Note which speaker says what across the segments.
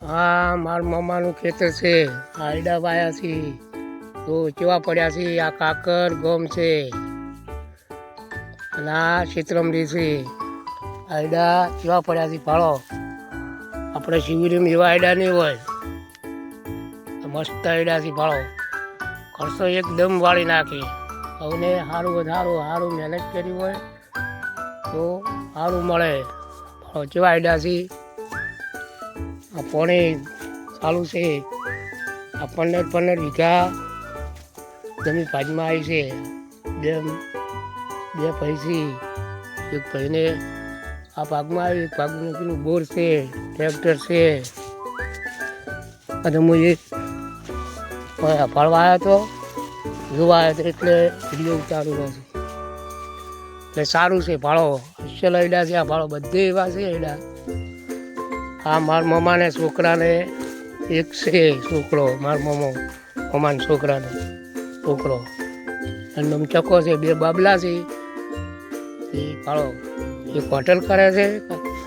Speaker 1: હા, મારા મામાનું ખેતર છે. આયડા વાયા છે તો કેવા પડ્યા છે. આ કાકર ગમ છે અને આ ક્ષેત્રમડી છે. આયડા કેવા પડ્યા છે. ફાળો આપણે શિબિરમાં એવા આયડા નહીં હોય. મસ્ત આયડા છે. ફાળો ખર્ચો એકદમ વાળી નાખે. હવે સારું વધારું સારું મહેનત કરી હોય તો સારું મળે. ફાળો કેવા આયડા છે. આ પાણી ચાલુ છે. આ 15 વીઘા જમીન ભાજમાં આવી છે. બે ભાઈ છે. એક ભાઈને આ ભાગમાં આવી, એક ભાગનું પેલું બોર છે, ટ્રેક્ટર છે. અને હું એક ફળવા આવ્યો હતો, જોવા આવ્યો હતો એટલે વિડીયો ઉતારું રહ્યો છું. એટલે સારું છે. ફાળો અસલ આયડા છે. આ ફાળો બધે એવા છે આયડા. આ મારા મમાને છોકરાને એક છે છોકરો, મારા મમાના છોકરાનો છોકરો એનો ચકો છે. 2 બાબલા છે. એ ફાળો એક હોટલ કરે છે.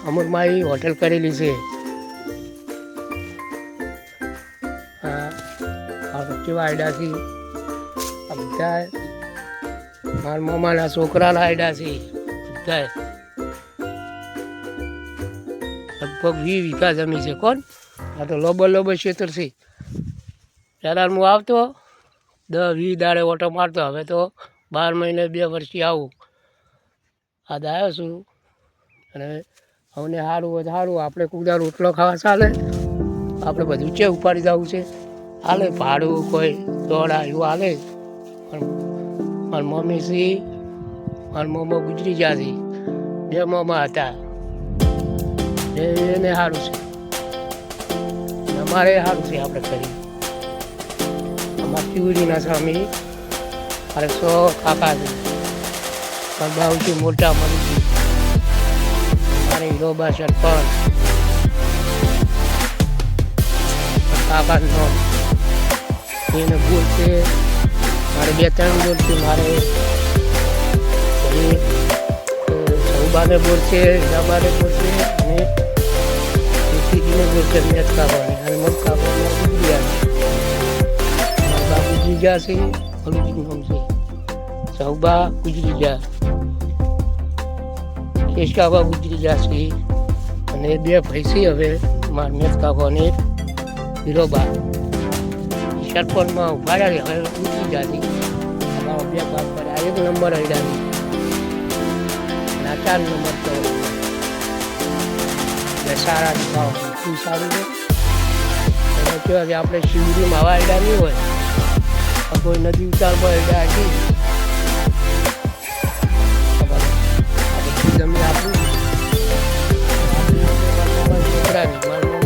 Speaker 1: અમુકમાં એ હોટલ કરેલી છે. હા, કેવા આયડા છે. આ બધા મારા મમાના છોકરાના આયડા છે. બધા લગભગ 20 વીઘા જમીન છે. કોણ આ તો લોબર ક્ષેત્ર છે. પહેલાં હું આવતો 10-20 દાડે ઓટો મારતો. હવે તો 12 મહિને 2 વર્ષથી આવું. આજ આવ્યો છું અને અમને સારું હોય સારું. આપણે કુદા રોટલો ખાવા ચાલે. આપણે બધું છે ઉપાડી જવું છે હાલે. ભાડું કોઈ દોડા એવું હાલે. પણ મારી મમ્મી છે, મારા મમ્મા ગુજરી ગયા છે. 2 મમ્મા હતા. એને સારું છે. અમારે સારું છે. આપણે કરીએ અમારા શિવડીના સ્વામી મારે 100 કાકા છે. સૌથી મોટા મળી મારે હીરોબા સરપંચ કાકાનો એને બોલ છે. મારે 2-3 બોલ છે. મારે સૌબાને બોલ છે, હીરાબાને બોલ છે અને ઋષિજીને બોલ છે. મેચ કાપવાની અને મગ કાપવાના ગુજરી મારા બા ગુજરી ગયા છે. ભલુજીનું નામ છે સૌબા ગુજરી ગયા. કેશકાબા ગુજરી ગયા છે. અને 2 ભાઈ છે. હવે મારા મેચ કાપવાને હીરોબા સરપંચમાં ઉભા રહ્યા. હવે ગુજરી ગયા છે. અમારો 2 ભાગ કરે. આ 1 નંબર આયડા છે. 4 નંબર તો સારા ભાવ શું સારું છે. એને કહેવાય કે આપણે શિવડીમાં આવા આયડા નહીં હોય. કોઈ નદી ઉતારમાં આયડા હતી જમીન આપું છોકરાની મારા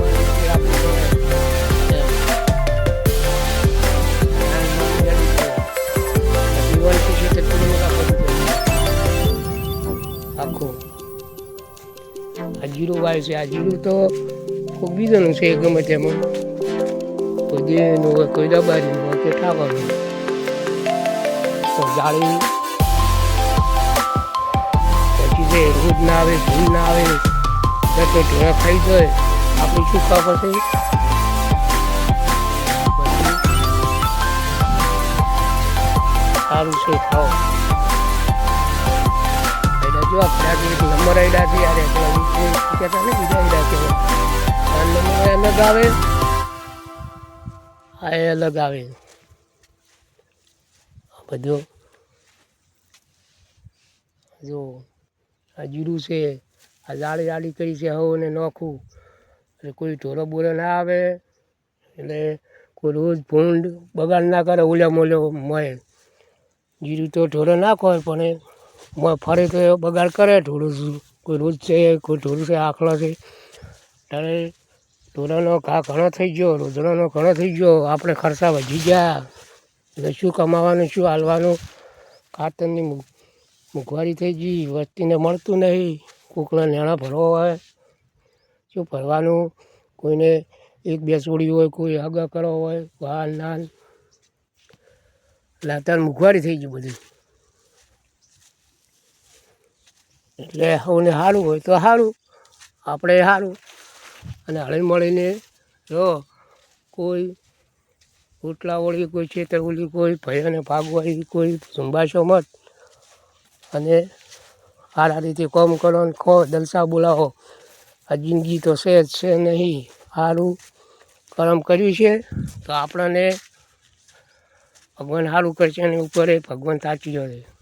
Speaker 1: આખું આ જીરું વાય છે. આ જીરું તો કોઈ બીજાનું છે. ગમે તેમાં કોઈ દેનું હોય, કોઈ દબારીનું હોય કે ઠાકરનું કોઈ જાળી પછી છે. રોજ ના આવે, ભૂલ ના આવે, દત્તો ઢોળા ખાઈ જાય. આપણી શું ખબર છે. સારું છે. ખાઓ નંબર આયડા છે. યાર કહેતા ને બીજા આયડા છે. નંબર અલગ આવે, આ અલગ આવે. બધું જો આ જીરું છે. આ જાળી કરી છે. હવે નોખું એટલે કોઈ ઢોરો બોરો ના આવે. એટલે કોઈ રોજ ભૂંડ બગાડ ના કરે. ઓલ્યો મળે જીરું તો ઢોરો નાખો પણ ફરે તો બગાડ કરે. ઢોરું કોઈ રોજ છે, કોઈ ઢોરું છે આખલો છે. ત્યારે ઢોરાનો ઘા ઘણો થઈ ગયો, રોજડાનો ઘણો થઈ ગયો. આપણે ખર્ચા વધી ગયા. એટલે શું કમાવાનું, શું હાલવાનું. ખાતરની મોંઘવારી થઈ ગઈ. વસ્તીને મળતું નહીં. કોકના નેણા ભરવા હોય શું ભરવાનું. કોઈને 1-2 છોડી હોય, કોઈ હગા કરવા હોય, વાલ નાન. એટલે અત્યારે મોંઘવારી થઈ ગઈ બધી. એટલે સૌને સારું હોય તો સારું, આપણે સારું. અને હળી મળીને જો કોઈ ઉટલાવળી, કોઈ છેતરવળી, કોઈ ભયને ભાગવાળી, કોઈ ઝુંબાશો મત. અને સારા રીતે કામ કરો ને ખો જલસા બોલાવો. આ જિંદગી તો છે જ છે નહીં. સારું કર્મ કર્યું છે તો આપણને ભગવાન સારું કરશે અને ઉપર ભગવાન સાચી રહે.